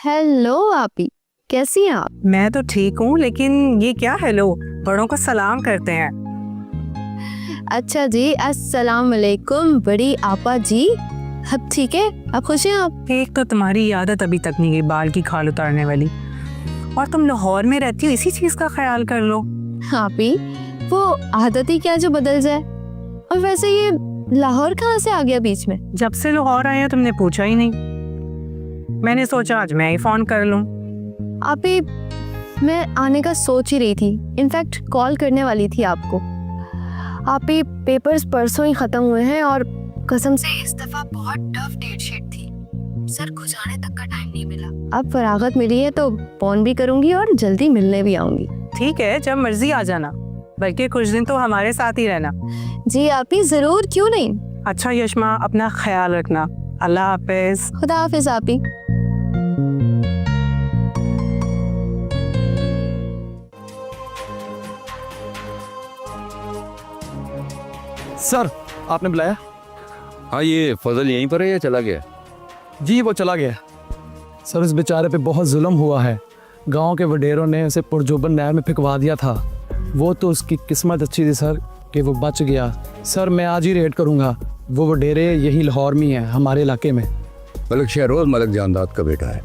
Hello आपी, कैसी हैं आप? मैं तो ठीक हूँ, लेकिन ये क्या हेलो? बड़ों को सलाम करते हैं। अच्छा जी, अस्सलाम वालेकुम बड़ी आपा जी। अब ठीक है, अब खुश हैं आप? एक तो तुम्हारी आदत अभी तक नहीं गई बाल की खाल उतारने वाली, और तुम लाहौर में रहती हो, इसी चीज का ख्याल कर लो। आपी, वो आदत ही क्या जो बदल जाए। और वैसे ये लाहौर कहाँ से आ गया बीच में? जब से लाहौर आए हो तुमने पूछा ही नहीं। मैंने सोचा आज मैं ही फोन कर लूं। आपी, मैं आने का सोच ही रही थी, इनफैक्ट कॉल करने वाली थी आपको। आपी, पेपर्स परसों ही खत्म हुए हैं और कसम से इस दफा बहुत टफ डेट शीट थी। सर खुजाने तक का टाइम नहीं मिला। अब फरागत मिली है तो फोन भी करूंगी और जल्दी मिलने भी आऊंगी। ठीक है, जब मर्जी आ जाना, बल्कि कुछ दिन तो हमारे साथ ही रहना। जी आपी, जरूर, क्यों नहीं। अच्छा यशमा, अपना ख्याल रखना। अल्लाह हाफिज। खुदा हाफिज आपी। सर, आपने बुलाया? हाँ, ये फजल यहीं पर है या चला गया? जी, वो चला गया। सर, इस बेचारे पे बहुत जुल्म हुआ है। गांव के वडेरों ने उसे पुरजोबन नहर में फेंकवा दिया था। वो तो उसकी किस्मत अच्छी थी सर कि वो बच गया। सर, मैं आज ही रेड करूंगा। वो वडेरे यही लाहौर में हैं, हमारे इलाके में। मलिक शहरोज मलिक जानदाद का बेटा है,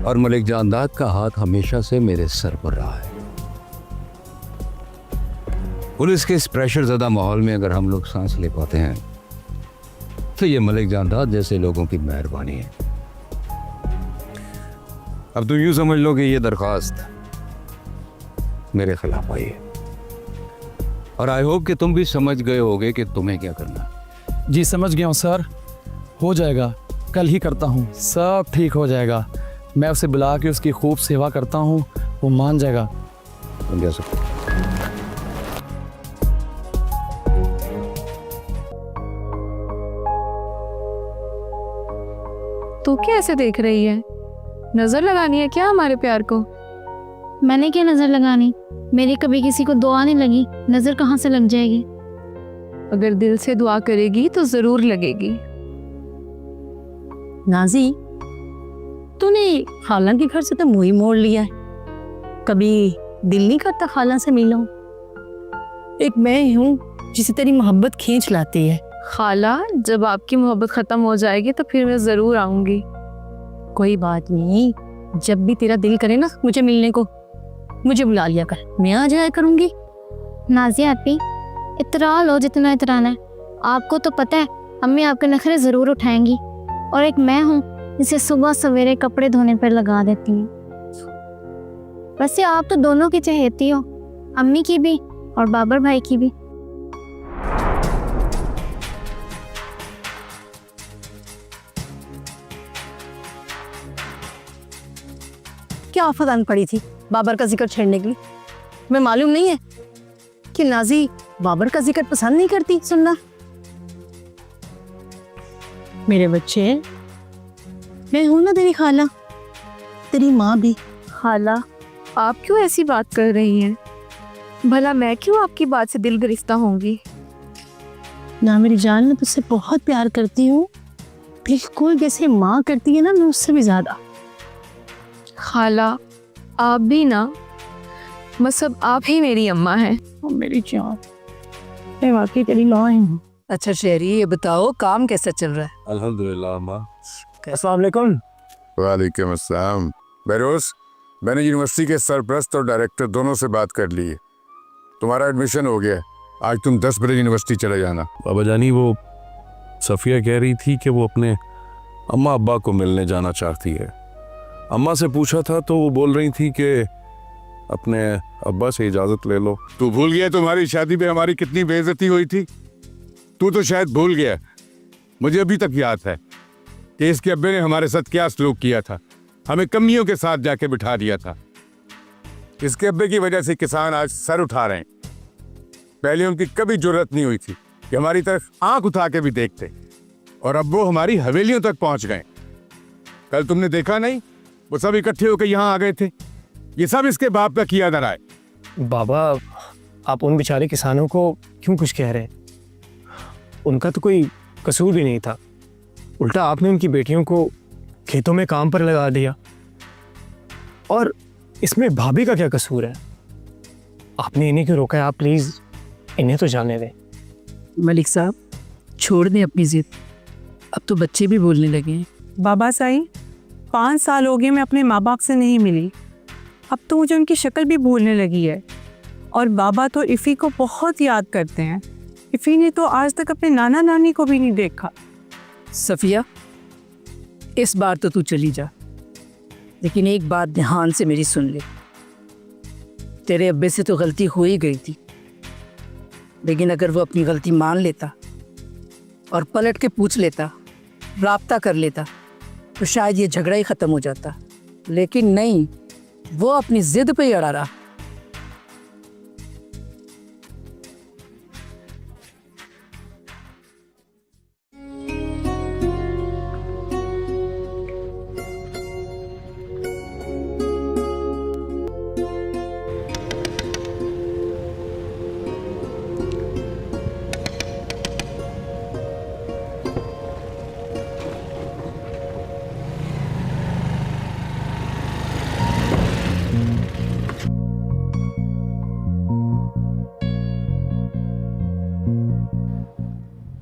और मलिक जानदाद का हाथ हमेशा से मेरे सर पर रहा है। पुलिस के इस प्रेशर ज़्यादा माहौल में अगर हम लोग सांस ले पाते हैं तो ये मलिक जानदाद जैसे लोगों की मेहरबानी है। अब तुम यूं समझ लो कि ये दरख्वास्त मेरे खिलाफ आई है, और आई होप कि तुम भी समझ गए होगे कि तुम्हें क्या करना है। जी समझ गया हूँ सर, हो जाएगा। कल ही करता हूँ, सब ठीक हो जाएगा। मैं उसे बुला के उसकी खूब सेवा करता हूँ, वो मान जाएगा। तुम जा सकते हो। तू क्या ऐसे देख रही है? नजर लगानी है क्या हमारे प्यार को? मैंने क्या नजर लगानी? मेरी कभी किसी को दुआ नहीं लगी, नजर कहाँ से लग जाएगी? अगर दिल से दुआ करेगी तो जरूर लगेगी। नाजी, तूने खाला के घर से तो मुंह ही मोड़ लिया है। कभी दिल नहीं करता खाला से मिलो? एक मैं ही हूँ जिसे तेरी मोहब्बत खींच लाती है। खाला, जब आपकी मोहब्बत खत्म हो जाएगी तो फिर मैं जरूर आऊंगी। कोई बात नहीं, जब भी तेरा दिल करे ना मुझे मिलने को, मुझे बुला लिया कर, मैं आ जाया करूंगी। नाजिया आपी, इतरा लो जितना इतराना है। आपको तो पता है अम्मी आपके नखरे जरूर उठाएंगी, और एक मैं हूँ जिसे सुबह सवेरे कपड़े धोने पर लगा देती हूँ। वैसे आप तो दोनों की चहेती हो, अम्मी की भी और बाबर भाई की भी। क्या आफत आन पड़ी थी बाबर का जिक्र छेड़ने के लिए? मैं मालूम नहीं है कि नाजी बाबर का जिक्र पसंद नहीं करती सुनना। मेरे बच्चे, मैं हूं ना तेरी खाला, तेरी माँ भी। खाला, आप क्यों ऐसी बात कर रही हैं? भला मैं क्यों आपकी बात से दिल गरिफ्ता होंगी? ना मेरी जान, मैं तुझसे बहुत प्यार करती हूँ, बिल्कुल जैसे माँ करती है ना, मैं उससे भी ज्यादा। खाला, आप भी ना, मतलब आप ही मेरी अम्मा हैं। मेरी जान, मैं वाकई तेरी माँ हूँ। अच्छा शहरी, ये बताओ काम कैसा चल रहा है? अल्हम्दुलिल्लाह अम्मा। अस्सलाम वालेकुम। वालेकुम अस्सलाम। बहरोज, मैंने यूनिवर्सिटी के सरपरस्त और डायरेक्टर दोनों से बात कर ली है। तुम्हारा एडमिशन हो गया। आज तुम 10 बजे यूनिवर्सिटी चले जाना। बाबा जानी, वो सफ़िया कह रही थी कि वो अपने अम्मा अब्बा को मिलने जाना चाहती है। अम्मा से पूछा था तो वो बोल रही थी कि अपने अब्बा से इजाज़त ले लो। तू भूल गया तुम्हारी शादी में हमारी कितनी बेइज्जती हुई थी? तू तो शायद भूल गया। मुझे अभी तक याद है कि इसके अब्बे ने हमारे साथ क्या सलूक किया था। हमें कमियों के साथ जाके बिठा दिया था। इसके अब्बे की वजह से किसान आज सर उठा रहे हैं। पहले उनकी कभी जरूरत नहीं हुई थी कि हमारी तरफ आंख उठा के भी देखते, और अब वो हमारी हवेलियों तक पहुंच गए। कल तुमने देखा नहीं, वो सब इकट्ठे होकर यहाँ आ गए थे। ये सब इसके बाप का किया धरा है। बाबा, आप उन बेचारे किसानों को क्यों कुछ कह रहे हैं? उनका तो कोई कसूर भी नहीं था। उल्टा आपने उनकी बेटियों को खेतों में काम पर लगा दिया। और इसमें भाभी का क्या कसूर है? आपने इन्हें क्यों रोका है? आप प्लीज इन्हें तो जाने दें। मलिक साहब, छोड़ दें अपनी जिद, अब तो बच्चे भी बोलने लगे हैं। बाबा साईं, 5 साल हो गए मैं अपने माँ बाप से नहीं मिली, अब तो मुझे उनकी शक्ल भी भूलने लगी है। और बाबा तो इफ़ी को बहुत याद करते हैं। इफ़ी ने तो आज तक अपने नाना नानी को भी नहीं देखा। सफिया, इस बार तो तू चली जा, लेकिन एक बात ध्यान से मेरी सुन ले। तेरे अब्बे से तो गलती हो ही गई थी, लेकिन अगर वो अपनी गलती मान लेता और पलट के पूछ लेता, राब्ता कर लेता, तो शायद ये झगड़ा ही ख़त्म हो जाता। लेकिन नहीं, वो अपनी जिद पे ही अड़ा रहा।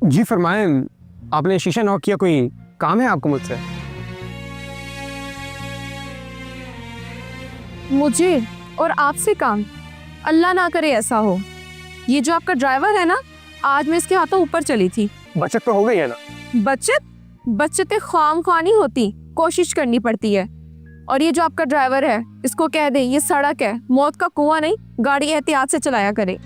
जी फरमाएं, आपने शीशा नॉक किया, कोई काम है आपको मुझसे? मुझे और आपसे काम? अल्लाह ना करे ऐसा हो। ये जो आपका ड्राइवर है ना, आज मैं इसके हाथों ऊपर चली थी। बचत तो हो गई है ना? बचतें ख्वाम ख्वाह नहीं होती, कोशिश करनी पड़ती है। और ये जो आपका ड्राइवर है, इसको कह दे ये सड़क है, मौत का कुआं नहीं, गाड़ी एहतियात से चलाया करे।